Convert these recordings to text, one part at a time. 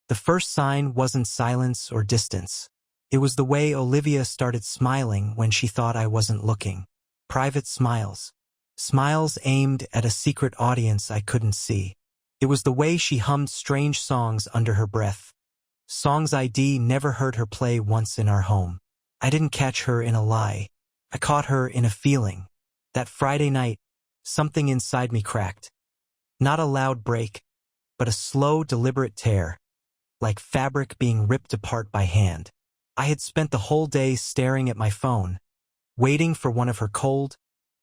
The first sign wasn't silence or distance. It was the way Olivia started smiling when she thought I wasn't looking. Private smiles. Smiles aimed at a secret audience I couldn't see. It was the way she hummed strange songs under her breath. Songs I'd never heard her play once in our home. I didn't catch her in a lie. I caught her in a feeling. That Friday night, something inside me cracked. Not a loud break, but a slow, deliberate tear, like fabric being ripped apart by hand. I had spent the whole day staring at my phone, waiting for one of her cold,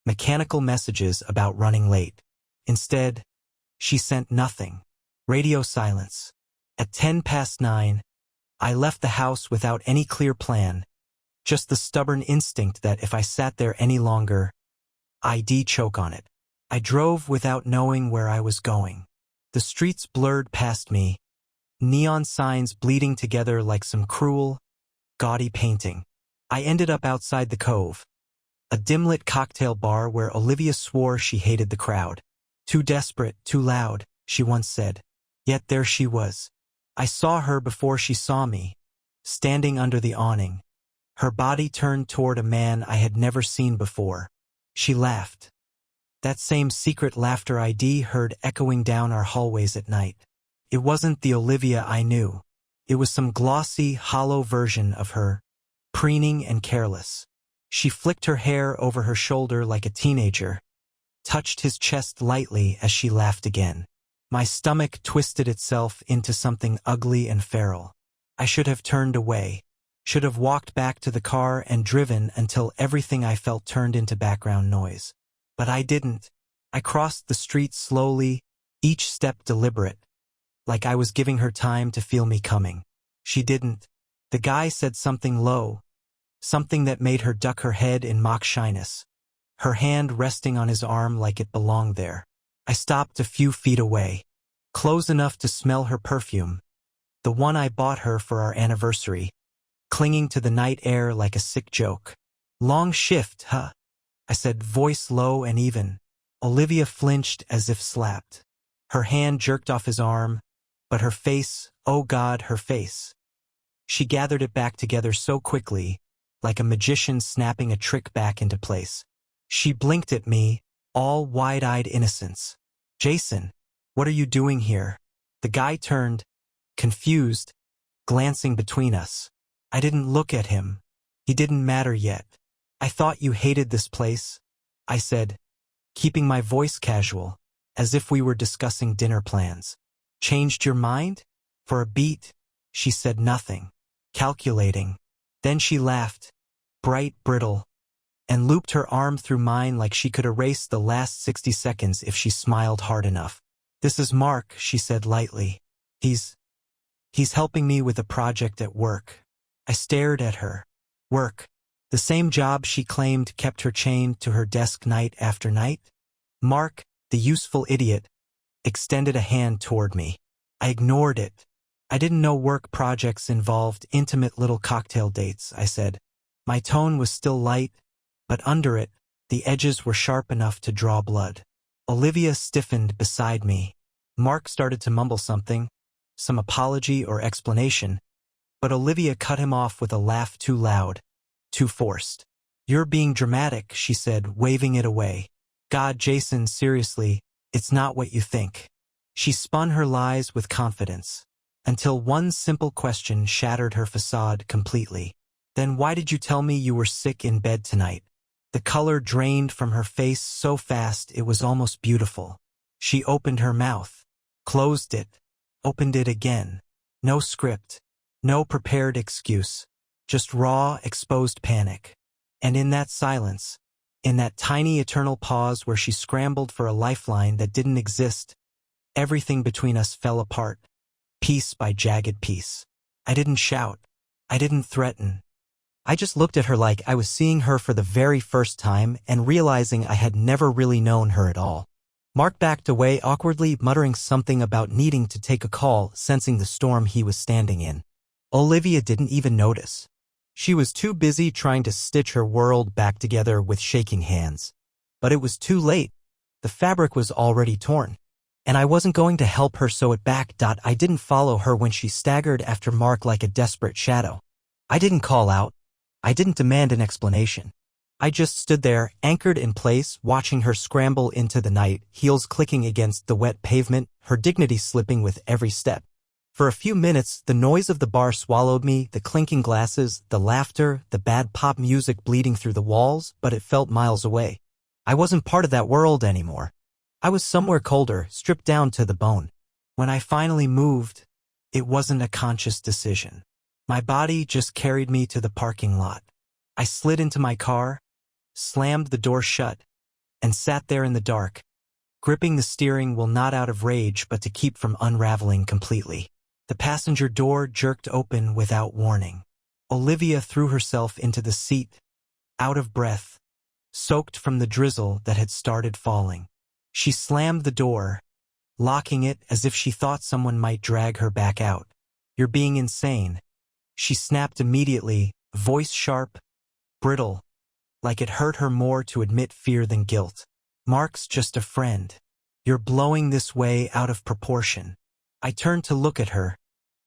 mechanical messages about running late. Instead, she sent nothing. Radio silence. At 9:10, I left the house without any clear plan, just the stubborn instinct that if I sat there any longer, I'd choke on it. I drove without knowing where I was going. The streets blurred past me, neon signs bleeding together like some cruel, gaudy painting. I ended up outside the Cove, a dim-lit cocktail bar where Olivia swore she hated the crowd. Too desperate, too loud, she once said. Yet there she was. I saw her before she saw me, standing under the awning, her body turned toward a man I had never seen before. She laughed. That same secret laughter I'd heard echoing down our hallways at night. It wasn't the Olivia I knew. It was some glossy, hollow version of her, preening and careless. She flicked her hair over her shoulder like a teenager, touched his chest lightly as she laughed again. My stomach twisted itself into something ugly and feral. I should have turned away, should have walked back to the car and driven until everything I felt turned into background noise. But I didn't. I crossed the street slowly, each step deliberate, like I was giving her time to feel me coming. She didn't. The guy said something low, something that made her duck her head in mock shyness, her hand resting on his arm like it belonged there. I stopped a few feet away, close enough to smell her perfume, the one I bought her for our anniversary, clinging to the night air like a sick joke. Long shift, huh? I said, voice low and even. Olivia flinched as if slapped. Her hand jerked off his arm, but her face, oh God, her face. She gathered it back together so quickly, like a magician snapping a trick back into place. She blinked at me, all wide-eyed innocence. Jason, what are you doing here? The guy turned, confused, glancing between us. I didn't look at him. He didn't matter yet. I thought you hated this place, I said, keeping my voice casual, as if we were discussing dinner plans. Changed your mind? For a beat, she said nothing, calculating. Then she laughed, bright, brittle, and looped her arm through mine like she could erase the last 60 seconds if she smiled hard enough. This is Mark, she said lightly. He's helping me with a project at work. I stared at her. Work. The same job she claimed kept her chained to her desk night after night? Mark, the useful idiot, extended a hand toward me. I ignored it. I didn't know work projects involved intimate little cocktail dates, I said. My tone was still light, but under it, the edges were sharp enough to draw blood. Olivia stiffened beside me. Mark started to mumble something, some apology or explanation, but Olivia cut him off with a laugh too loud, too forced. You're being dramatic, she said, waving it away. God, Jason, seriously, it's not what you think. She spun her lies with confidence, until one simple question shattered her facade completely. Then why did you tell me you were sick in bed tonight? The color drained from her face so fast it was almost beautiful. She opened her mouth, closed it, opened it again. No script, no prepared excuse, just raw, exposed panic. And in that silence, in that tiny eternal pause where she scrambled for a lifeline that didn't exist, everything between us fell apart, piece by jagged piece. I didn't shout. I didn't threaten. I just looked at her like I was seeing her for the very first time and realizing I had never really known her at all. Mark backed away awkwardly, muttering something about needing to take a call, sensing the storm he was standing in. Olivia didn't even notice. She was too busy trying to stitch her world back together with shaking hands. But it was too late. The fabric was already torn. And I wasn't going to help her sew it back. I didn't follow her when she staggered after Mark like a desperate shadow. I didn't call out. I didn't demand an explanation. I just stood there, anchored in place, watching her scramble into the night, heels clicking against the wet pavement, her dignity slipping with every step. For a few minutes, the noise of the bar swallowed me, the clinking glasses, the laughter, the bad pop music bleeding through the walls, but it felt miles away. I wasn't part of that world anymore. I was somewhere colder, stripped down to the bone. When I finally moved, it wasn't a conscious decision. My body just carried me to the parking lot. I slid into my car, slammed the door shut, and sat there in the dark, gripping the steering wheel not out of rage but to keep from unraveling completely. The passenger door jerked open without warning. Olivia threw herself into the seat, out of breath, soaked from the drizzle that had started falling. She slammed the door, locking it as if she thought someone might drag her back out. "You're being insane," she snapped immediately, voice sharp, brittle, like it hurt her more to admit fear than guilt. "Mark's just a friend. You're blowing this way out of proportion." I turned to look at her,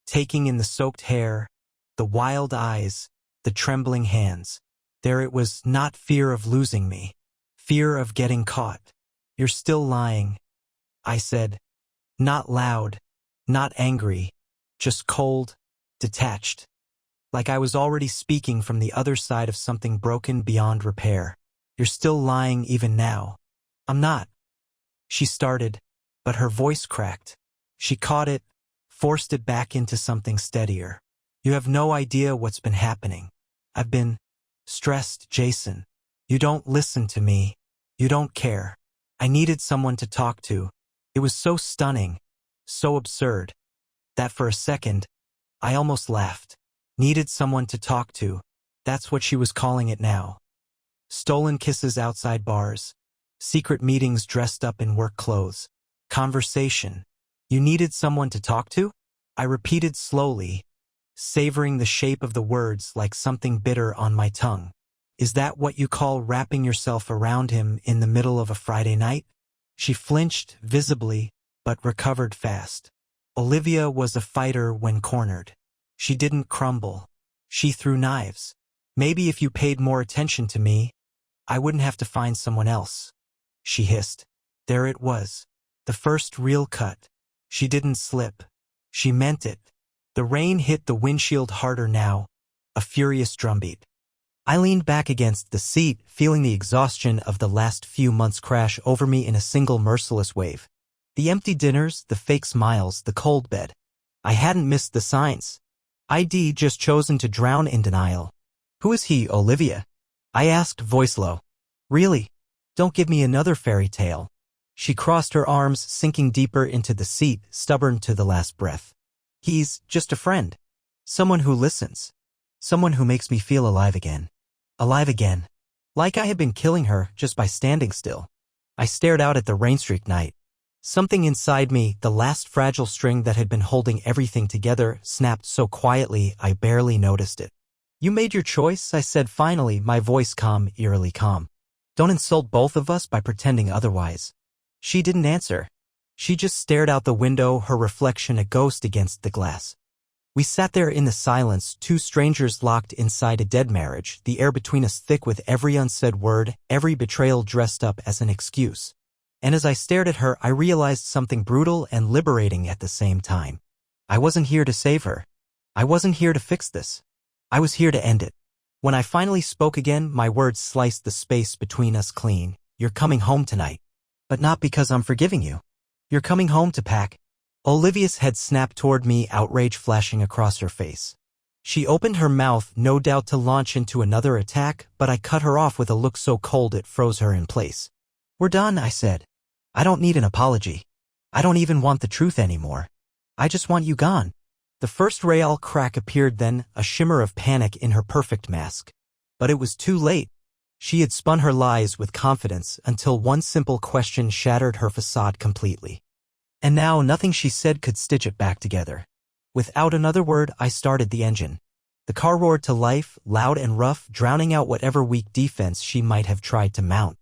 taking in the soaked hair, the wild eyes, the trembling hands. There it was, not fear of losing me, fear of getting caught. "You're still lying," I said, not loud, not angry, just cold, detached, like I was already speaking from the other side of something broken beyond repair. "You're still lying even now." "I'm not," she started, but her voice cracked. She caught it, forced it back into something steadier. "You have no idea what's been happening. I've been stressed, Jason. You don't listen to me. You don't care. I needed someone to talk to." It was so stunning, so absurd, that for a second, I almost laughed. Needed someone to talk to. That's what she was calling it now. Stolen kisses outside bars. Secret meetings dressed up in work clothes. Conversation. "You needed someone to talk to?" I repeated slowly, savoring the shape of the words like something bitter on my tongue. "Is that what you call wrapping yourself around him in the middle of a Friday night?" She flinched visibly, but recovered fast. Olivia was a fighter when cornered. She didn't crumble. She threw knives. "Maybe if you paid more attention to me, I wouldn't have to find someone else," she hissed. There it was, the first real cut. She didn't slip. She meant it. The rain hit the windshield harder now, a furious drumbeat. I leaned back against the seat, feeling the exhaustion of the last few months crash over me in a single merciless wave. The empty dinners, the fake smiles, the cold bed. I hadn't missed the signs. I'd just chosen to drown in denial. "Who is he, Olivia?" I asked, voice low. "Really? Don't give me another fairy tale." She crossed her arms, sinking deeper into the seat, stubborn to the last breath. "He's just a friend. Someone who listens. Someone who makes me feel alive again." Alive again. Like I had been killing her just by standing still. I stared out at the rain-streaked night. Something inside me, the last fragile string that had been holding everything together, snapped so quietly I barely noticed it. "You made your choice," I said finally, my voice calm, eerily calm. "Don't insult both of us by pretending otherwise." She didn't answer. She just stared out the window, her reflection a ghost against the glass. We sat there in the silence, two strangers locked inside a dead marriage, the air between us thick with every unsaid word, every betrayal dressed up as an excuse. And as I stared at her, I realized something brutal and liberating at the same time. I wasn't here to save her. I wasn't here to fix this. I was here to end it. When I finally spoke again, my words sliced the space between us clean. "You're coming home tonight. But not because I'm forgiving you. You're coming home to pack." Olivia's head snapped toward me, outrage flashing across her face. She opened her mouth, no doubt to launch into another attack, but I cut her off with a look so cold it froze her in place. "We're done," I said. "I don't need an apology. I don't even want the truth anymore. I just want you gone." The first real crack appeared then, a shimmer of panic in her perfect mask. But it was too late. She had spun her lies with confidence until one simple question shattered her facade completely. And now nothing she said could stitch it back together. Without another word, I started the engine. The car roared to life, loud and rough, drowning out whatever weak defense she might have tried to mount.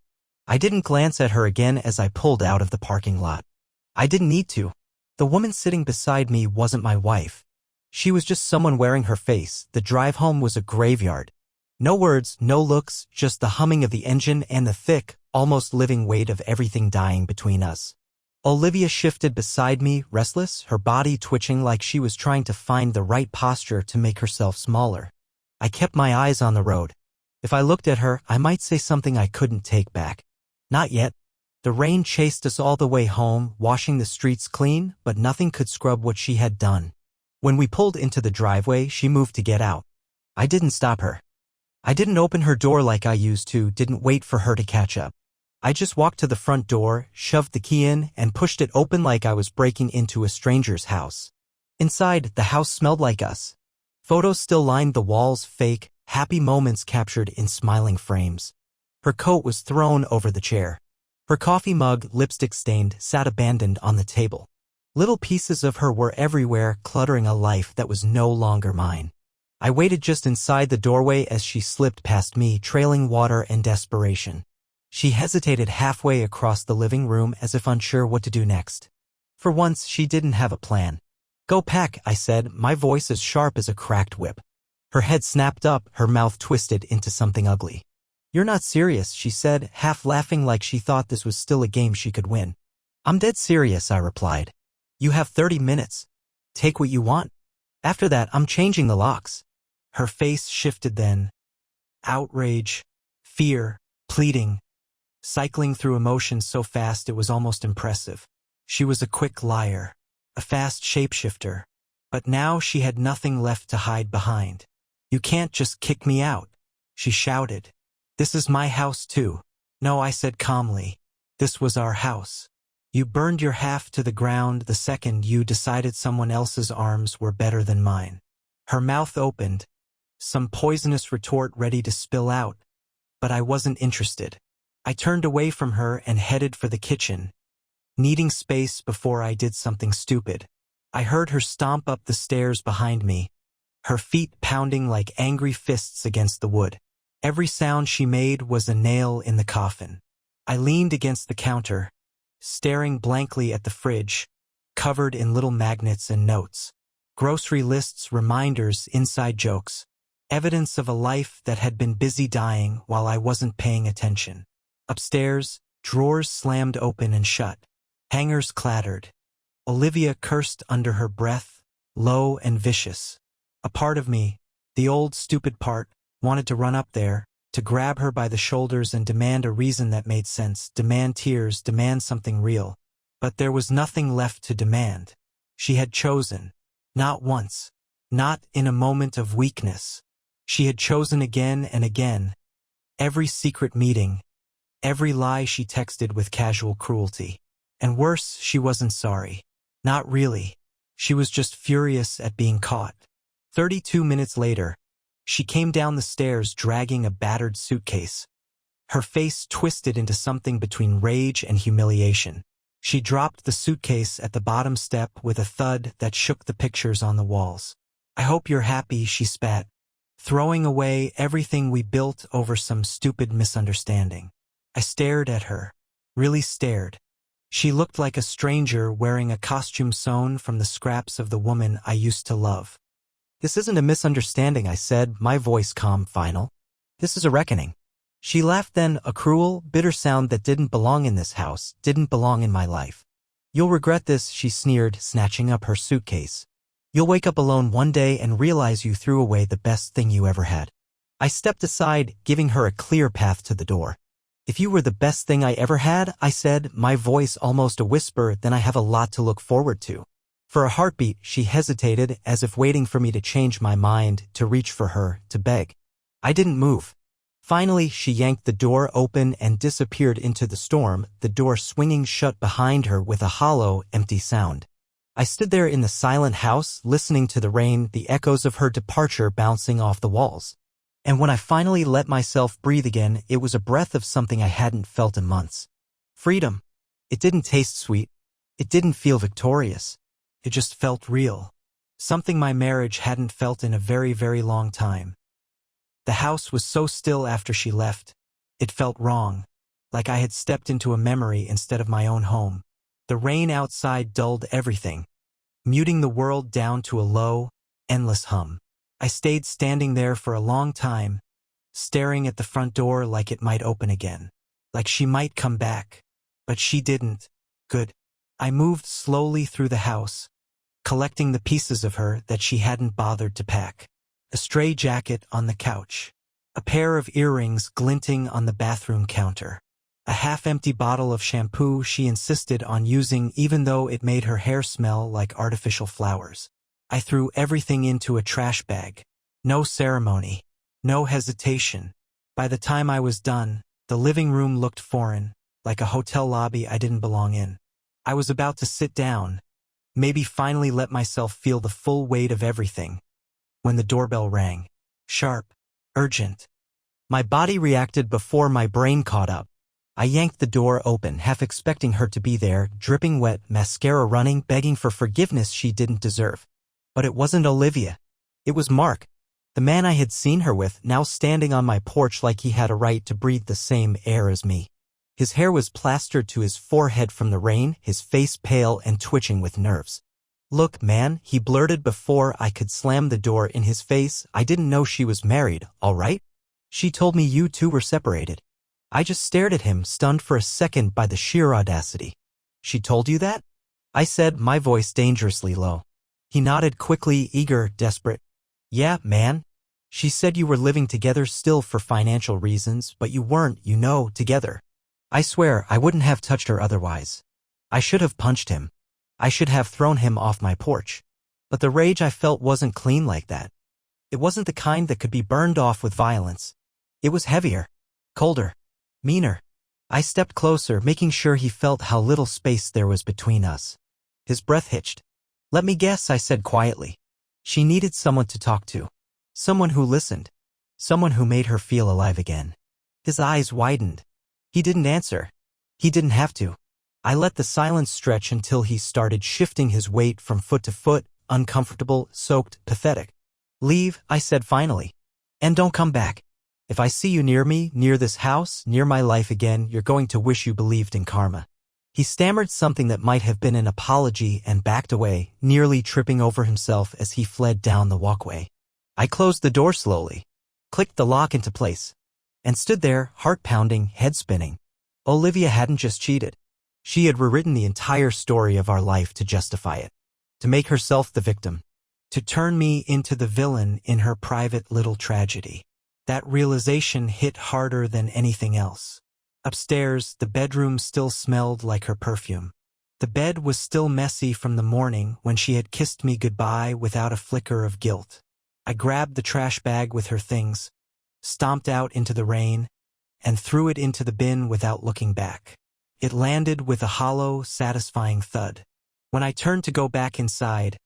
I didn't glance at her again as I pulled out of the parking lot. I didn't need to. The woman sitting beside me wasn't my wife. She was just someone wearing her face. The drive home was a graveyard. No words, no looks, just the humming of the engine and the thick, almost living weight of everything dying between us. Olivia shifted beside me, restless, her body twitching like she was trying to find the right posture to make herself smaller. I kept my eyes on the road. If I looked at her, I might say something I couldn't take back. Not yet. The rain chased us all the way home, washing the streets clean, but nothing could scrub what she had done. When we pulled into the driveway, she moved to get out. I didn't stop her. I didn't open her door like I used to, didn't wait for her to catch up. I just walked to the front door, shoved the key in, and pushed it open like I was breaking into a stranger's house. Inside, the house smelled like us. Photos still lined the walls, fake, happy moments captured in smiling frames. Her coat was thrown over the chair. Her coffee mug, lipstick stained, sat abandoned on the table. Little pieces of her were everywhere, cluttering a life that was no longer mine. I waited just inside the doorway as she slipped past me, trailing water and desperation. She hesitated halfway across the living room as if unsure what to do next. For once, she didn't have a plan. "Go pack," I said, my voice as sharp as a cracked whip. Her head snapped up, her mouth twisted into something ugly. "You're not serious," she said, half laughing like she thought this was still a game she could win. "I'm dead serious," I replied. "You have 30 minutes. Take what you want. After that, I'm changing the locks." Her face shifted then. Outrage, fear, pleading, cycling through emotions so fast it was almost impressive. She was a quick liar, a fast shapeshifter, but now she had nothing left to hide behind. "You can't just kick me out," she shouted. "This is my house too." "No," I said calmly. "This was our house. You burned your half to the ground the second you decided someone else's arms were better than mine." Her mouth opened, some poisonous retort ready to spill out, but I wasn't interested. I turned away from her and headed for the kitchen, needing space before I did something stupid. I heard her stomp up the stairs behind me, her feet pounding like angry fists against the wood. Every sound she made was a nail in the coffin. I leaned against the counter, staring blankly at the fridge, covered in little magnets and notes. Grocery lists, reminders, inside jokes. Evidence of a life that had been busy dying while I wasn't paying attention. Upstairs, drawers slammed open and shut. Hangers clattered. Olivia cursed under her breath, low and vicious. A part of me, the old stupid part, wanted to run up there, to grab her by the shoulders and demand a reason that made sense, demand tears, demand something real. But there was nothing left to demand. She had chosen. Not once. Not in a moment of weakness. She had chosen again and again. Every secret meeting. Every lie she texted with casual cruelty. And worse, she wasn't sorry. Not really. She was just furious at being caught. 32 minutes later, she came down the stairs dragging a battered suitcase. Her face twisted into something between rage and humiliation. She dropped the suitcase at the bottom step with a thud that shook the pictures on the walls. "I hope you're happy," she spat, throwing away everything we built over some stupid misunderstanding. I stared at her, really stared. She looked like a stranger wearing a costume sewn from the scraps of the woman I used to love. "This isn't a misunderstanding," I said, my voice calm, final. "This is a reckoning." She laughed then, a cruel, bitter sound that didn't belong in this house, didn't belong in my life. "You'll regret this," she sneered, snatching up her suitcase. "You'll wake up alone one day and realize you threw away the best thing you ever had." I stepped aside, giving her a clear path to the door. "If you were the best thing I ever had," I said, my voice almost a whisper, "then I have a lot to look forward to." For a heartbeat, she hesitated, as if waiting for me to change my mind, to reach for her, to beg. I didn't move. Finally, she yanked the door open and disappeared into the storm, the door swinging shut behind her with a hollow, empty sound. I stood there in the silent house, listening to the rain, the echoes of her departure bouncing off the walls. And when I finally let myself breathe again, it was a breath of something I hadn't felt in months. Freedom. It didn't taste sweet. It didn't feel victorious. It just felt real. Something my marriage hadn't felt in a very, very long time. The house was so still after she left. It felt wrong, like I had stepped into a memory instead of my own home. The rain outside dulled everything, muting the world down to a low, endless hum. I stayed standing there for a long time, staring at the front door like it might open again, like she might come back. But she didn't. Good. I moved slowly through the house, collecting the pieces of her that she hadn't bothered to pack. A stray jacket on the couch, a pair of earrings glinting on the bathroom counter, a half-empty bottle of shampoo she insisted on using even though it made her hair smell like artificial flowers. I threw everything into a trash bag. No ceremony, no hesitation. By the time I was done, the living room looked foreign, like a hotel lobby I didn't belong in. I was about to sit down, maybe finally let myself feel the full weight of everything, when the doorbell rang. Sharp, urgent. My body reacted before my brain caught up. I yanked the door open, half expecting her to be there, dripping wet, mascara running, begging for forgiveness she didn't deserve. But it wasn't Olivia. It was Mark, the man I had seen her with, now standing on my porch like he had a right to breathe the same air as me. His hair was plastered to his forehead from the rain, his face pale and twitching with nerves. "Look, man," he blurted before I could slam the door in his face, "I didn't know she was married, all right? She told me you two were separated." I just stared at him, stunned for a second by the sheer audacity. "She told you that?" I said, my voice dangerously low. He nodded quickly, eager, desperate. "Yeah, man. She said you were living together still for financial reasons, but you weren't, you know, together." I swear I wouldn't have touched her otherwise. I should have punched him. I should have thrown him off my porch. But the rage I felt wasn't clean like that. It wasn't the kind that could be burned off with violence. It was heavier, colder, meaner. I stepped closer, making sure he felt how little space there was between us. His breath hitched. "Let me guess," I said quietly. She needed someone to talk to. Someone who listened. Someone who made her feel alive again. His eyes widened. He didn't answer. He didn't have to. I let the silence stretch until he started shifting his weight from foot to foot, uncomfortable, soaked, pathetic. "Leave," I said finally. "And don't come back. If I see you near me, near this house, near my life again, you're going to wish you believed in karma." He stammered something that might have been an apology and backed away, nearly tripping over himself as he fled down the walkway. I closed the door slowly, clicked the lock into place, and stood there, heart pounding, head spinning. Olivia hadn't just cheated. She had rewritten the entire story of our life to justify it, to make herself the victim, to turn me into the villain in her private little tragedy. That realization hit harder than anything else. Upstairs, the bedroom still smelled like her perfume. The bed was still messy from the morning when she had kissed me goodbye without a flicker of guilt. I grabbed the trash bag with her things, stomped out into the rain, and threw it into the bin without looking back. It landed with a hollow, satisfying thud. When I turned to go back inside,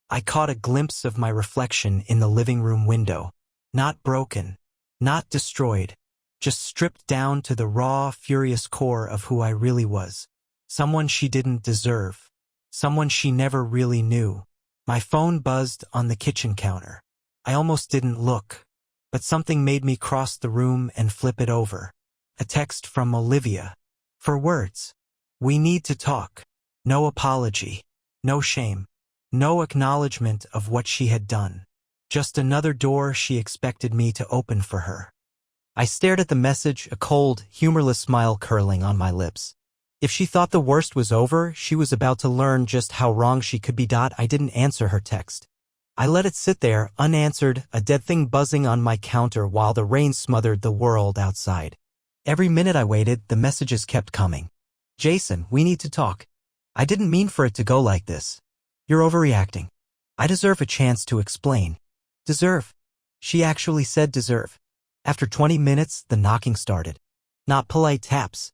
I caught a glimpse of my reflection in the living room window. Not broken, not destroyed, just stripped down to the raw, furious core of who I really was. Someone she didn't deserve. Someone she never really knew. My phone buzzed on the kitchen counter. I almost didn't look, but something made me cross the room and flip it over. A text from Olivia. 4 words. "We need to talk." No apology. No shame. No acknowledgement of what she had done. Just another door she expected me to open for her. I stared at the message, a cold, humorless smile curling on my lips. If she thought the worst was over, she was about to learn just how wrong she could be. I didn't answer her text. I let it sit there, unanswered, a dead thing buzzing on my counter while the rain smothered the world outside. Every minute I waited, the messages kept coming. "Jason, we need to talk. I didn't mean for it to go like this. You're overreacting. I deserve a chance to explain." Deserve. She actually said deserve. After 20 minutes, the knocking started. Not polite taps.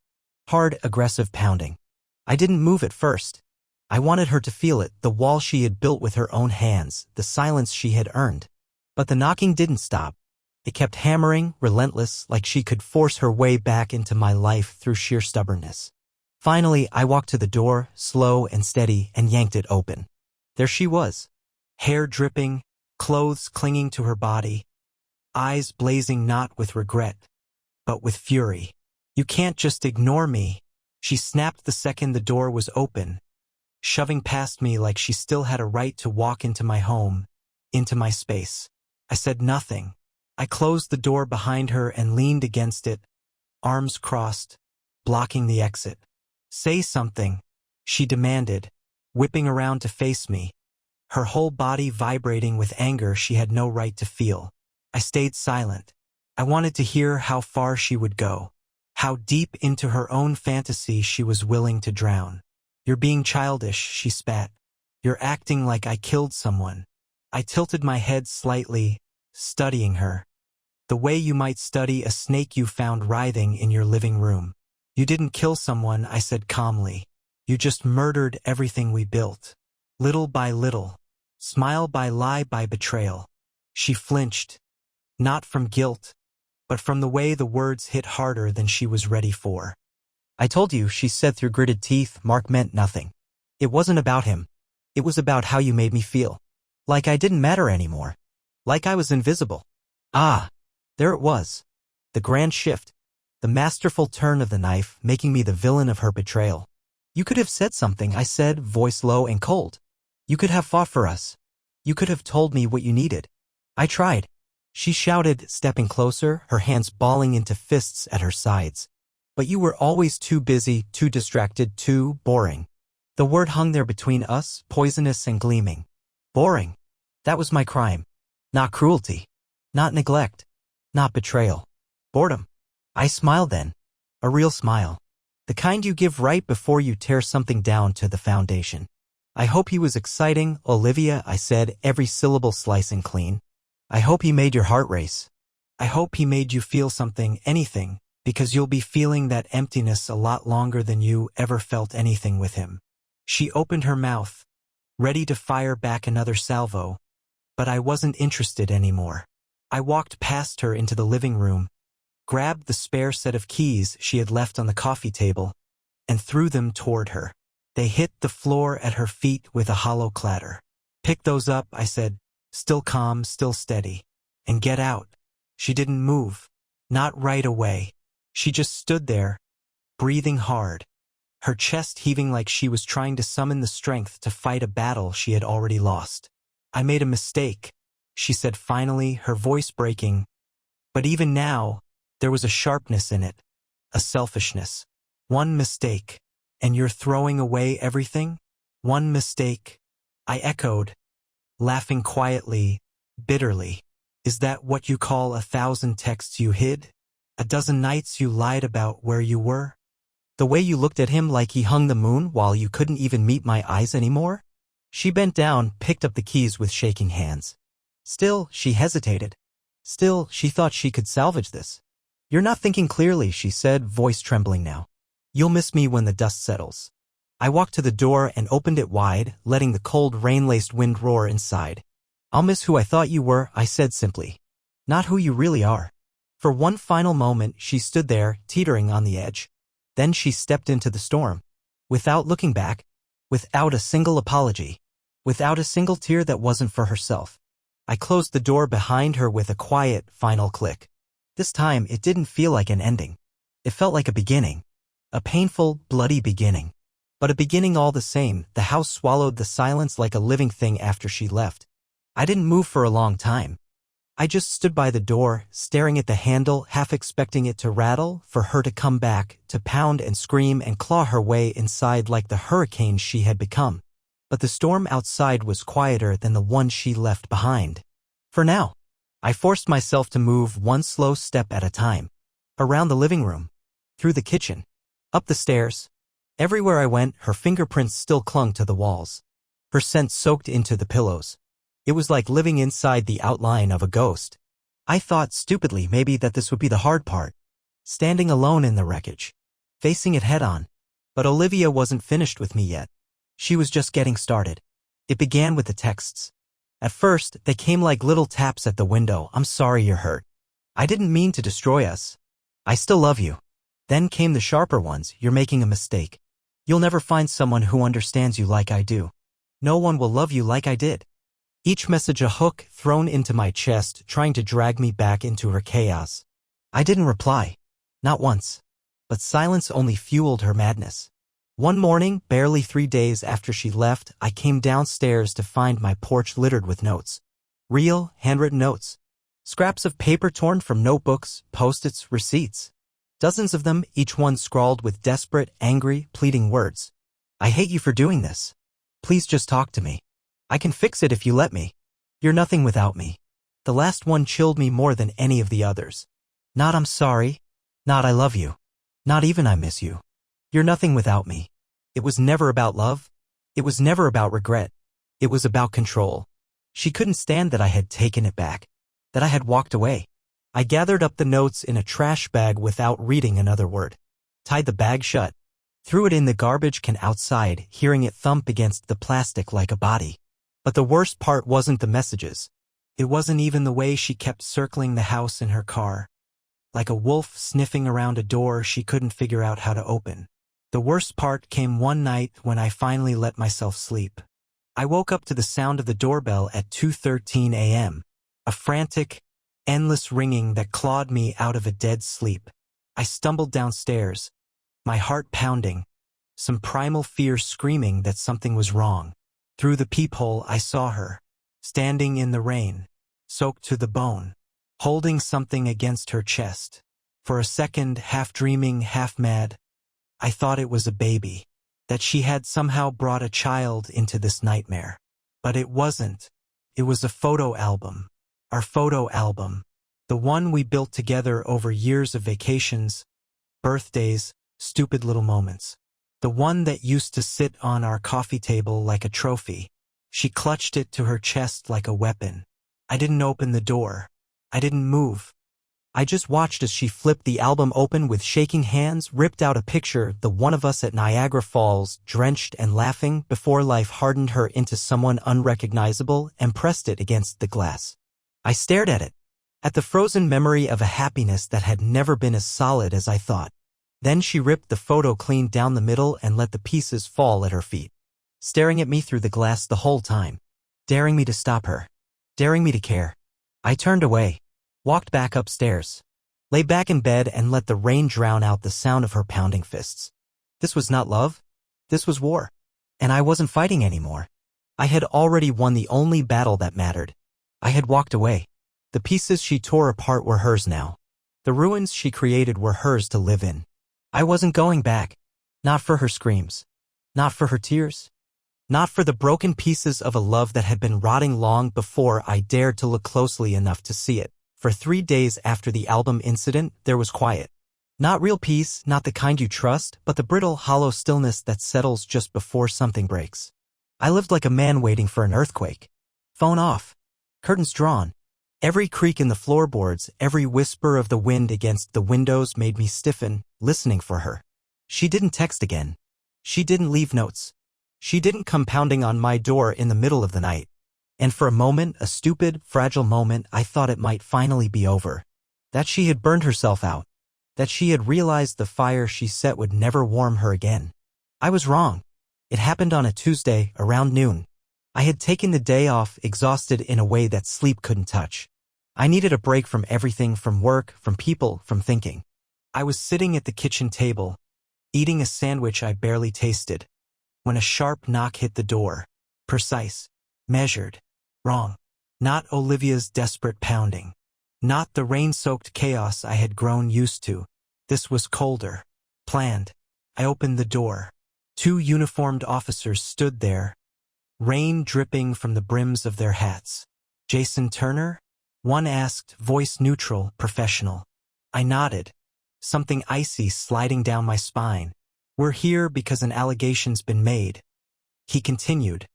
Hard, aggressive pounding. I didn't move at first. I wanted her to feel it, the wall she had built with her own hands, the silence she had earned. But the knocking didn't stop. It kept hammering, relentless, like she could force her way back into my life through sheer stubbornness. Finally, I walked to the door, slow and steady, and yanked it open. There she was. Hair dripping, clothes clinging to her body, eyes blazing not with regret, but with fury. "You can't just ignore me," She snapped the second the door was open, shoving past me like she still had a right to walk into my home, into my space. I said nothing. I closed the door behind her and leaned against it, arms crossed, blocking the exit. "Say something," she demanded, whipping around to face me, her whole body vibrating with anger she had no right to feel. I stayed silent. I wanted to hear how far she would go, how deep into her own fantasy she was willing to drown. "You're being childish," she spat. "You're acting like I killed someone." I tilted my head slightly, studying her. "The way you might study a snake you found writhing in your living room." "You didn't kill someone," I said calmly. "You just murdered everything we built. Little by little. Smile by lie by betrayal." She flinched. Not from guilt, but from the way the words hit harder than she was ready for. "I told you," she said through gritted teeth, "Mark meant nothing. It wasn't about him. It was about how you made me feel. Like I didn't matter anymore. Like I was invisible." Ah, there it was. The grand shift. The masterful turn of the knife, making me the villain of her betrayal. "You could have said something," I said, voice low and cold. "You could have fought for us. You could have told me what you needed. I tried." She shouted, stepping closer, her hands balling into fists at her sides. "But you were always too busy, too distracted, too boring." The word hung there between us, poisonous and gleaming. Boring. That was my crime. Not cruelty. Not neglect. Not betrayal. Boredom. I smiled then. A real smile. The kind you give right before you tear something down to the foundation. "I hope he was exciting, Olivia," I said, every syllable slicing clean. "I hope he made your heart race. I hope he made you feel something, anything, because you'll be feeling that emptiness a lot longer than you ever felt anything with him." She opened her mouth, ready to fire back another salvo, but I wasn't interested anymore. I walked past her into the living room, grabbed the spare set of keys she had left on the coffee table, and threw them toward her. They hit the floor at her feet with a hollow clatter. "Pick those up," I said, still calm, still steady, "and get out." She didn't move. Not right away. She just stood there, breathing hard, her chest heaving like she was trying to summon the strength to fight a battle she had already lost. "I made a mistake," she said finally, her voice breaking. But even now, there was a sharpness in it, a selfishness. "One mistake, and you're throwing away everything? One mistake?" I echoed, laughing quietly, bitterly. "Is that what you call 1,000 texts you hid? A dozen nights you lied about where you were? The way you looked at him like he hung the moon while you couldn't even meet my eyes anymore?" She bent down, picked up the keys with shaking hands. Still, she hesitated. Still, she thought she could salvage this. "You're not thinking clearly," she said, voice trembling now. "You'll miss me when the dust settles." I walked to the door and opened it wide, letting the cold rain-laced wind roar inside. "I'll miss who I thought you were," I said simply. "Not who you really are." For one final moment, she stood there, teetering on the edge. Then she stepped into the storm. Without looking back. Without a single apology. Without a single tear that wasn't for herself. I closed the door behind her with a quiet, final click. This time, it didn't feel like an ending. It felt like a beginning. A painful, bloody beginning. But a beginning all the same. The house swallowed the silence like a living thing after she left. I didn't move for a long time. I just stood by the door, staring at the handle, half expecting it to rattle, for her to come back, to pound and scream and claw her way inside like the hurricane she had become. But the storm outside was quieter than the one she left behind. For now. I forced myself to move one slow step at a time. Around the living room. Through the kitchen. Up the stairs. Everywhere I went, her fingerprints still clung to the walls. Her scent soaked into the pillows. It was like living inside the outline of a ghost. I thought stupidly maybe that this would be the hard part. Standing alone in the wreckage. Facing it head on. But Olivia wasn't finished with me yet. She was just getting started. It began with the texts. At first, they came like little taps at the window. "I'm sorry you're hurt. I didn't mean to destroy us. I still love you." Then came the sharper ones. "You're making a mistake. You'll never find someone who understands you like I do. No one will love you like I did." Each message a hook thrown into my chest, trying to drag me back into her chaos. I didn't reply. Not once. But silence only fueled her madness. One morning, barely 3 days after she left, I came downstairs to find my porch littered with notes. Real, handwritten notes. Scraps of paper torn from notebooks, post-its, receipts. Dozens of them, each one scrawled with desperate, angry, pleading words. I hate you for doing this. Please just talk to me. I can fix it if you let me. You're nothing without me. The last one chilled me more than any of the others. Not I'm sorry. Not I love you. Not even I miss you. You're nothing without me. It was never about love. It was never about regret. It was about control. She couldn't stand that I had taken it back. That I had walked away. I gathered up the notes in a trash bag without reading another word. Tied the bag shut. Threw it in the garbage can outside, hearing it thump against the plastic like a body. But the worst part wasn't the messages. It wasn't even the way she kept circling the house in her car. Like a wolf sniffing around a door she couldn't figure out how to open. The worst part came one night when I finally let myself sleep. I woke up to the sound of the doorbell at 2:13 a.m. A frantic, endless ringing that clawed me out of a dead sleep. I stumbled downstairs, my heart pounding, some primal fear screaming that something was wrong. Through the peephole I saw her, standing in the rain, soaked to the bone, holding something against her chest. For a second, half dreaming, half mad, I thought it was a baby, that she had somehow brought a child into this nightmare. But it wasn't. It was a photo album. Our photo album. The one we built together over years of vacations, birthdays, stupid little moments. The one that used to sit on our coffee table like a trophy. She clutched it to her chest like a weapon. I didn't open the door. I didn't move. I just watched as she flipped the album open with shaking hands, ripped out a picture, the one of us at Niagara Falls, drenched and laughing, before life hardened her into someone unrecognizable, and pressed it against the glass. I stared at it, at the frozen memory of a happiness that had never been as solid as I thought. Then she ripped the photo clean down the middle and let the pieces fall at her feet, staring at me through the glass the whole time, daring me to stop her, daring me to care. I turned away, walked back upstairs, lay back in bed and let the rain drown out the sound of her pounding fists. This was not love. This was war. And I wasn't fighting anymore. I had already won the only battle that mattered. I had walked away. The pieces she tore apart were hers now. The ruins she created were hers to live in. I wasn't going back. Not for her screams. Not for her tears. Not for the broken pieces of a love that had been rotting long before I dared to look closely enough to see it. For 3 days after the album incident, there was quiet. Not real peace, not the kind you trust, but the brittle, hollow stillness that settles just before something breaks. I lived like a man waiting for an earthquake. Phone off. Curtains drawn. Every creak in the floorboards, every whisper of the wind against the windows made me stiffen, listening for her. She didn't text again. She didn't leave notes. She didn't come pounding on my door in the middle of the night. And for a moment, a stupid, fragile moment, I thought it might finally be over. That she had burned herself out. That she had realized the fire she set would never warm her again. I was wrong. It happened on a Tuesday, around noon. I had taken the day off, exhausted in a way that sleep couldn't touch. I needed a break from everything, from work, from people, from thinking. I was sitting at the kitchen table, eating a sandwich I barely tasted, when a sharp knock hit the door. Precise. Measured. Wrong. Not Olivia's desperate pounding. Not the rain-soaked chaos I had grown used to. This was colder. Planned. I opened the door. 2 uniformed officers stood there, rain dripping from the brims of their hats. Jason Turner? One asked, voice neutral, professional. I nodded, something icy sliding down my spine. We're here because an allegation's been made. He continued,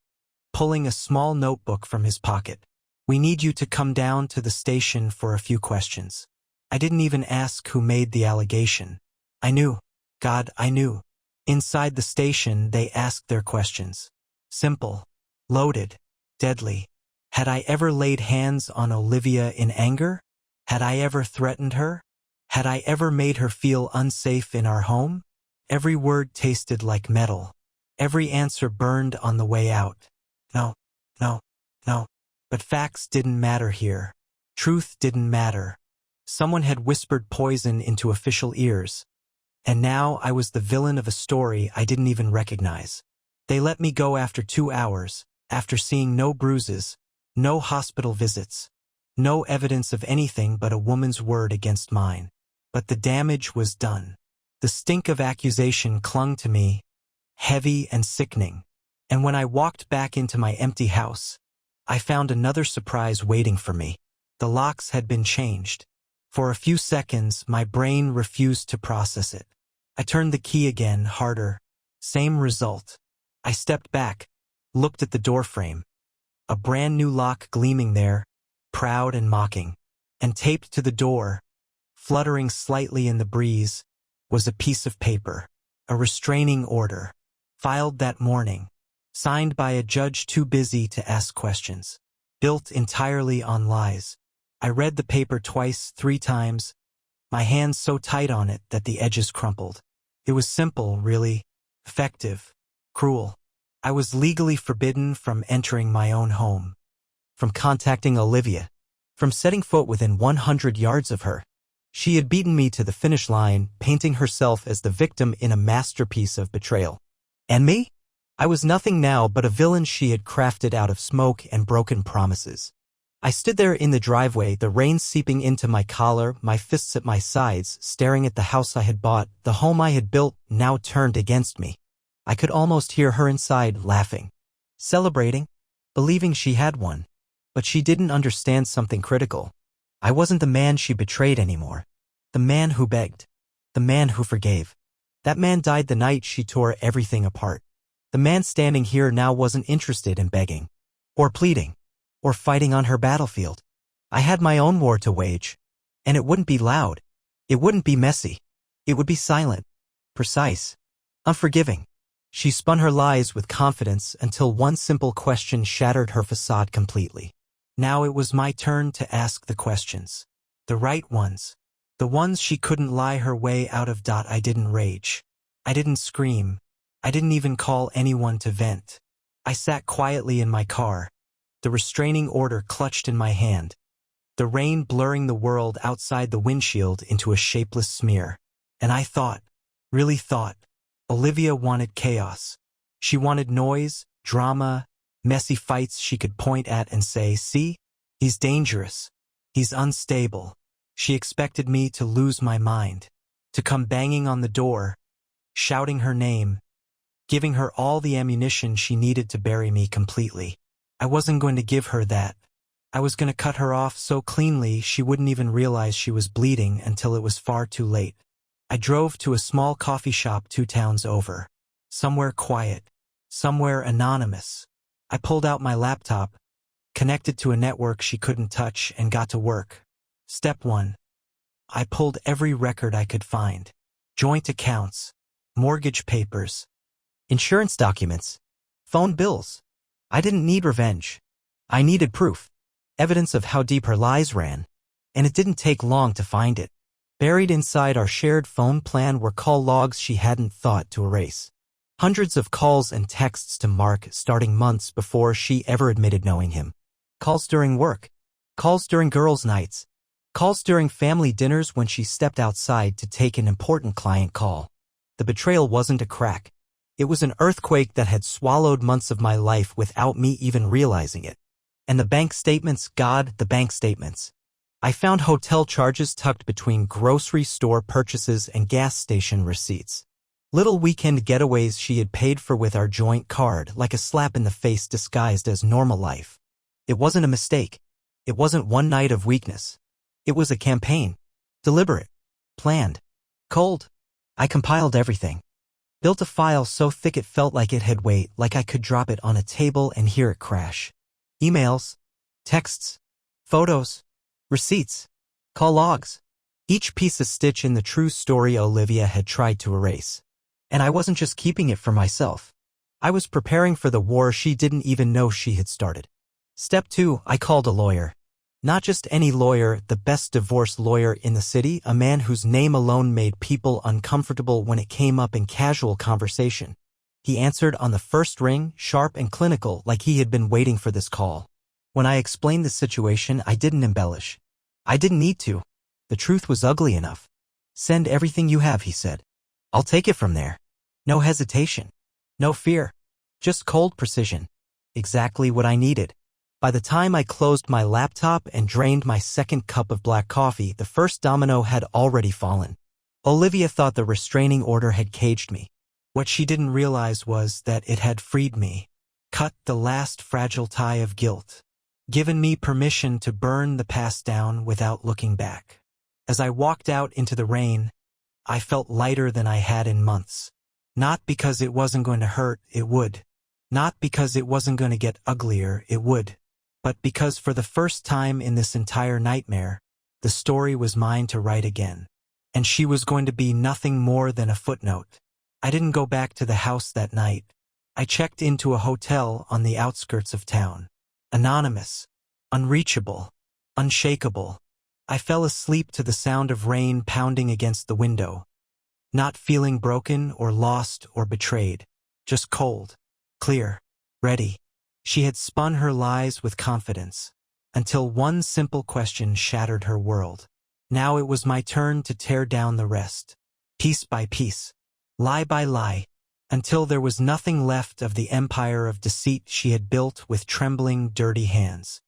pulling a small notebook from his pocket. We need you to come down to the station for a few questions. I didn't even ask who made the allegation. I knew. God, I knew. Inside the station, they asked their questions. Simple. Loaded. Deadly. Had I ever laid hands on Olivia in anger? Had I ever threatened her? Had I ever made her feel unsafe in our home? Every word tasted like metal. Every answer burned on the way out. No, no, no. But facts didn't matter here. Truth didn't matter. Someone had whispered poison into official ears. And now I was the villain of a story I didn't even recognize. They let me go after 2 hours, after seeing no bruises, no hospital visits, no evidence of anything but a woman's word against mine. But the damage was done. The stink of accusation clung to me, heavy and sickening. And when I walked back into my empty house, I found another surprise waiting for me. The locks had been changed. For a few seconds, my brain refused to process it. I turned the key again, harder. Same result. I stepped back, looked at the doorframe. A brand new lock gleaming there, proud and mocking. And taped to the door, fluttering slightly in the breeze, was a piece of paper. A restraining order. Filed that morning. Signed by a judge too busy to ask questions. Built entirely on lies. I read the paper twice, 3 times, my hands so tight on it that the edges crumpled. It was simple, really. Effective. Cruel. I was legally forbidden from entering my own home. From contacting Olivia. From setting foot within 100 yards of her. She had beaten me to the finish line, painting herself as the victim in a masterpiece of betrayal. And me? I was nothing now but a villain she had crafted out of smoke and broken promises. I stood there in the driveway, the rain seeping into my collar, my fists at my sides, staring at the house I had bought, the home I had built, now turned against me. I could almost hear her inside, laughing, celebrating, believing she had won. But she didn't understand something critical. I wasn't the man she betrayed anymore. The man who begged. The man who forgave. That man died the night she tore everything apart. The man standing here now wasn't interested in begging, or pleading, or fighting on her battlefield. I had my own war to wage, and it wouldn't be loud. It wouldn't be messy. It would be silent, precise, unforgiving. She spun her lies with confidence until one simple question shattered her facade completely. Now it was my turn to ask the questions. The right ones. The ones she couldn't lie her way out of. I didn't rage. I didn't scream. I didn't even call anyone to vent. I sat quietly in my car, the restraining order clutched in my hand, the rain blurring the world outside the windshield into a shapeless smear. And I thought, really thought, Olivia wanted chaos. She wanted noise, drama, messy fights she could point at and say, see, he's dangerous, he's unstable. She expected me to lose my mind, to come banging on the door, shouting her name, giving her all the ammunition she needed to bury me completely. I wasn't going to give her that. I was going to cut her off so cleanly she wouldn't even realize she was bleeding until it was far too late. I drove to a small coffee shop 2 towns over. Somewhere quiet. Somewhere anonymous. I pulled out my laptop, connected to a network she couldn't touch, and got to work. Step 1. I pulled every record I could find. Joint accounts, mortgage papers, insurance documents, phone bills. I didn't need revenge. I needed proof. Evidence of how deep her lies ran. And it didn't take long to find it. Buried inside our shared phone plan were call logs she hadn't thought to erase. Hundreds of calls and texts to Mark starting months before she ever admitted knowing him. Calls during work. Calls during girls' nights. Calls during family dinners when she stepped outside to take an important client call. The betrayal wasn't a crack. It was an earthquake that had swallowed months of my life without me even realizing it. And the bank statements, God, the bank statements. I found hotel charges tucked between grocery store purchases and gas station receipts. Little weekend getaways she had paid for with our joint card, like a slap in the face disguised as normal life. It wasn't a mistake. It wasn't one night of weakness. It was a campaign. Deliberate. Planned. Cold. I compiled everything. Built a file so thick it felt like it had weight, like I could drop it on a table and hear it crash. Emails. Texts. Photos. Receipts. Call logs. Each piece a stitch in the true story Olivia had tried to erase. And I wasn't just keeping it for myself. I was preparing for the war she didn't even know she had started. Step 2, I called a lawyer. Not just any lawyer, the best divorce lawyer in the city, a man whose name alone made people uncomfortable when it came up in casual conversation. He answered on the first ring, sharp and clinical, like he had been waiting for this call. When I explained the situation, I didn't embellish. I didn't need to. The truth was ugly enough. Send everything you have, he said. I'll take it from there. No hesitation. No fear. Just cold precision. Exactly what I needed. By the time I closed my laptop and drained my second cup of black coffee, the first domino had already fallen. Olivia thought the restraining order had caged me. What she didn't realize was that it had freed me, cut the last fragile tie of guilt, given me permission to burn the past down without looking back. As I walked out into the rain, I felt lighter than I had in months. Not because it wasn't going to hurt, it would. Not because it wasn't going to get uglier, it would. But because for the first time in this entire nightmare, the story was mine to write again. And she was going to be nothing more than a footnote. I didn't go back to the house that night. I checked into a hotel on the outskirts of town. Anonymous, unreachable, unshakable. I fell asleep to the sound of rain pounding against the window. Not feeling broken or lost or betrayed. Just cold, clear, ready. She had spun her lies with confidence, until one simple question shattered her world. Now it was my turn to tear down the rest, piece by piece, lie by lie, until there was nothing left of the empire of deceit she had built with trembling, dirty hands.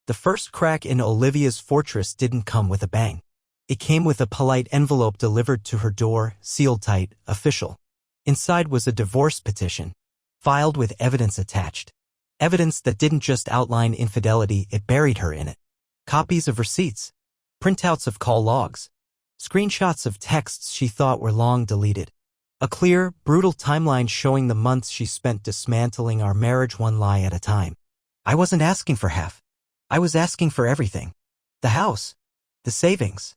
The first crack in Olivia's fortress didn't come with a bang. It came with a polite envelope delivered to her door, sealed tight, official. Inside was a divorce petition, filed with evidence attached. Evidence that didn't just outline infidelity, it buried her in it. Copies of receipts, printouts of call logs, screenshots of texts she thought were long deleted. A clear, brutal timeline showing the months she spent dismantling our marriage one lie at a time. I wasn't asking for half. I was asking for everything. The house, the savings,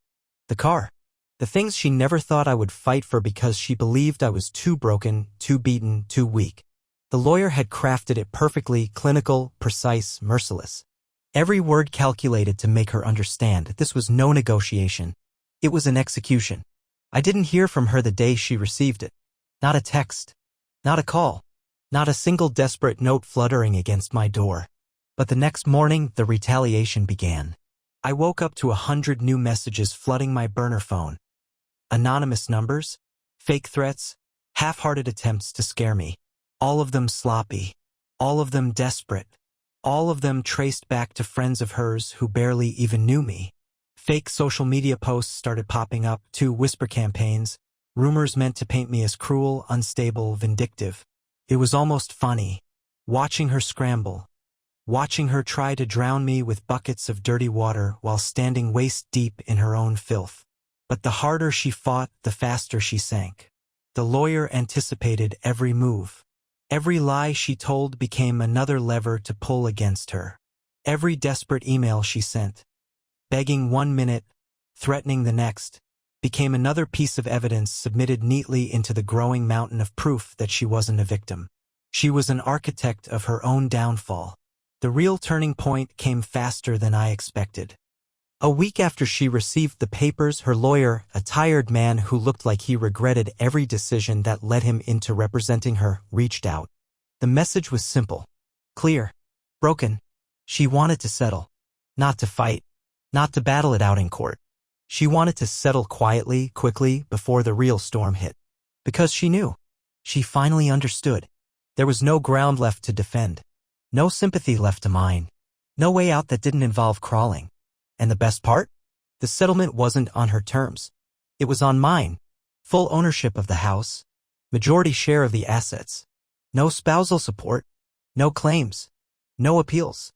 the car, the things she never thought I would fight for because she believed I was too broken, too beaten, too weak. The lawyer had crafted it perfectly, clinical, precise, merciless. Every word calculated to make her understand this was no negotiation. It was an execution. I didn't hear from her the day she received it. Not a text. Not a call. Not a single desperate note fluttering against my door. But the next morning, the retaliation began. I woke up to 100 new messages flooding my burner phone. Anonymous numbers, fake threats, half-hearted attempts to scare me. All of them sloppy, all of them desperate, all of them traced back to friends of hers who barely even knew me. Fake social media posts started popping up, too, whisper campaigns, rumors meant to paint me as cruel, unstable, vindictive. It was almost funny, watching her scramble, watching her try to drown me with buckets of dirty water while standing waist-deep in her own filth. But the harder she fought, the faster she sank. The lawyer anticipated every move. Every lie she told became another lever to pull against her. Every desperate email she sent, begging 1 minute, threatening the next, became another piece of evidence submitted neatly into the growing mountain of proof that she wasn't a victim. She was an architect of her own downfall. The real turning point came faster than I expected. A week after she received the papers, her lawyer, a tired man who looked like he regretted every decision that led him into representing her, reached out. The message was simple, clear, broken. She wanted to settle, not to fight, not to battle it out in court. She wanted to settle quietly, quickly, before the real storm hit. Because she knew. She finally understood. There was no ground left to defend. No sympathy left to mine. No way out that didn't involve crawling. And the best part? The settlement wasn't on her terms. It was on mine. Full ownership of the house. Majority share of the assets. No spousal support. No claims. No appeals.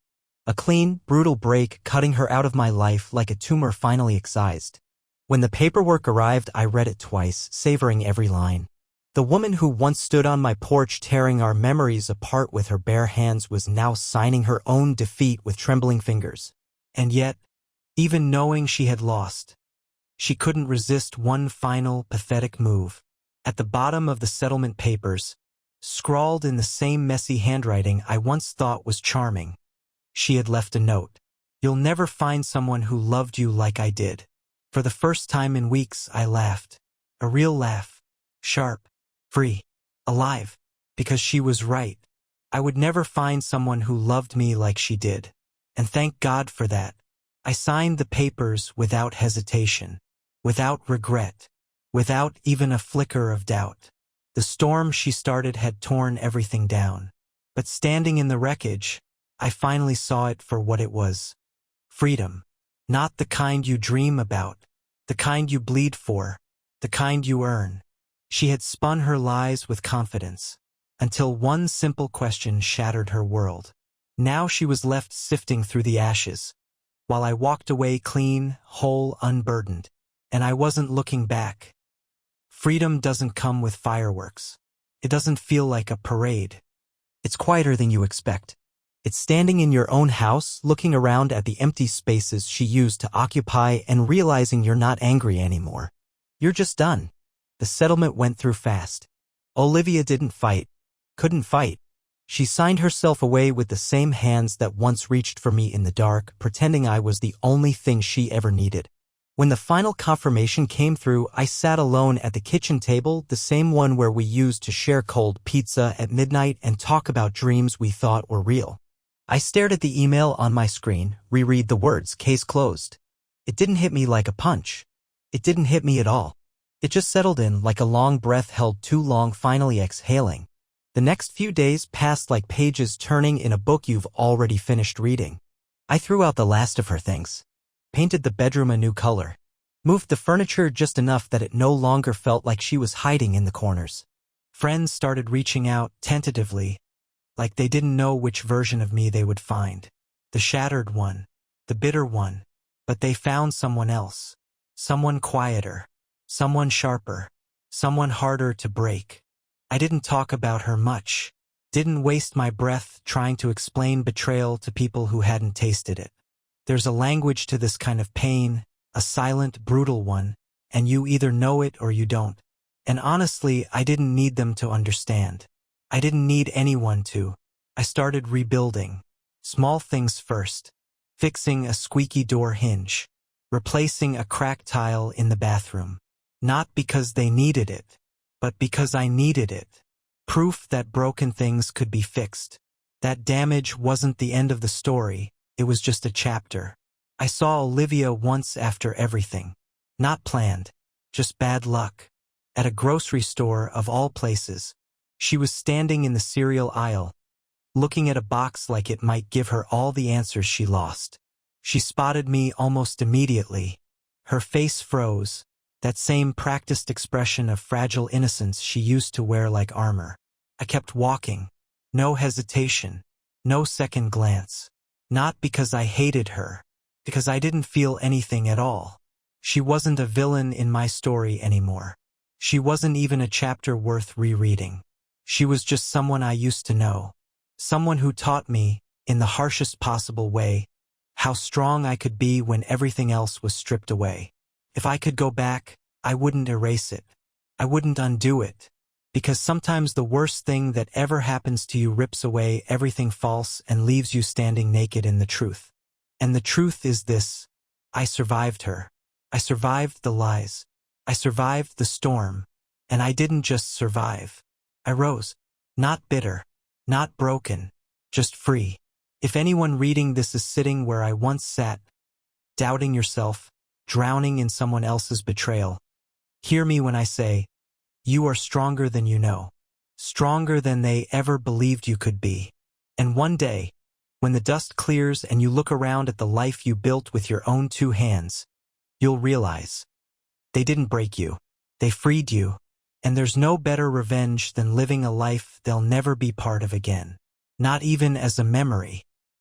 A clean, brutal break cutting her out of my life like a tumor finally excised. When the paperwork arrived, I read it twice, savoring every line. The woman who once stood on my porch tearing our memories apart with her bare hands was now signing her own defeat with trembling fingers. And yet, even knowing she had lost, she couldn't resist one final, pathetic move. At the bottom of the settlement papers, scrawled in the same messy handwriting I once thought was charming, she had left a note. You'll never find someone who loved you like I did. For the first time in weeks, I laughed. A real laugh. Sharp. Free. Alive. Because she was right. I would never find someone who loved me like she did. And thank God for that. I signed the papers without hesitation, without regret, without even a flicker of doubt. The storm she started had torn everything down. But standing in the wreckage, I finally saw it for what it was. Freedom. Not the kind you dream about, the kind you bleed for, the kind you earn. She had spun her lies with confidence, until one simple question shattered her world. Now she was left sifting through the ashes, while I walked away clean, whole, unburdened. And I wasn't looking back. Freedom doesn't come with fireworks. It doesn't feel like a parade. It's quieter than you expect. It's standing in your own house, looking around at the empty spaces she used to occupy and realizing you're not angry anymore. You're just done. The settlement went through fast. Olivia didn't fight. Couldn't fight. She signed herself away with the same hands that once reached for me in the dark, pretending I was the only thing she ever needed. When the final confirmation came through, I sat alone at the kitchen table, the same one where we used to share cold pizza at midnight and talk about dreams we thought were real. I stared at the email on my screen, reread the words, case closed. It didn't hit me like a punch. It didn't hit me at all. It just settled in like a long breath held too long, finally exhaling. The next few days passed like pages turning in a book you've already finished reading. I threw out the last of her things. Painted the bedroom a new color. Moved the furniture just enough that it no longer felt like she was hiding in the corners. Friends started reaching out, tentatively, like they didn't know which version of me they would find. The shattered one, the bitter one. But they found someone else. Someone quieter. Someone sharper. Someone harder to break. I didn't talk about her much. Didn't waste my breath trying to explain betrayal to people who hadn't tasted it. There's a language to this kind of pain, a silent, brutal one, and you either know it or you don't. And honestly, I didn't need them to understand. I didn't need anyone to. I started rebuilding. Small things first. Fixing a squeaky door hinge. Replacing a cracked tile in the bathroom. Not because they needed it, but because I needed it. Proof that broken things could be fixed. That damage wasn't the end of the story. It was just a chapter. I saw Olivia once after everything. Not planned. Just bad luck. At a grocery store of all places. She was standing in the cereal aisle, looking at a box like it might give her all the answers she lost. She spotted me almost immediately. Her face froze, that same practiced expression of fragile innocence she used to wear like armor. I kept walking. No hesitation. No second glance. Not because I hated her, because I didn't feel anything at all. She wasn't a villain in my story anymore. She wasn't even a chapter worth rereading. She was just someone I used to know. Someone who taught me, in the harshest possible way, how strong I could be when everything else was stripped away. If I could go back, I wouldn't erase it. I wouldn't undo it. Because sometimes the worst thing that ever happens to you rips away everything false and leaves you standing naked in the truth. And the truth is this: I survived her. I survived the lies. I survived the storm. And I didn't just survive. I rose. Not bitter. Not broken. Just free. If anyone reading this is sitting where I once sat, doubting yourself, drowning in someone else's betrayal, hear me when I say, you are stronger than you know. Stronger than they ever believed you could be. And one day, when the dust clears and you look around at the life you built with your own 2 hands, you'll realize they didn't break you. They freed you. And there's no better revenge than living a life they'll never be part of again. Not even as a memory.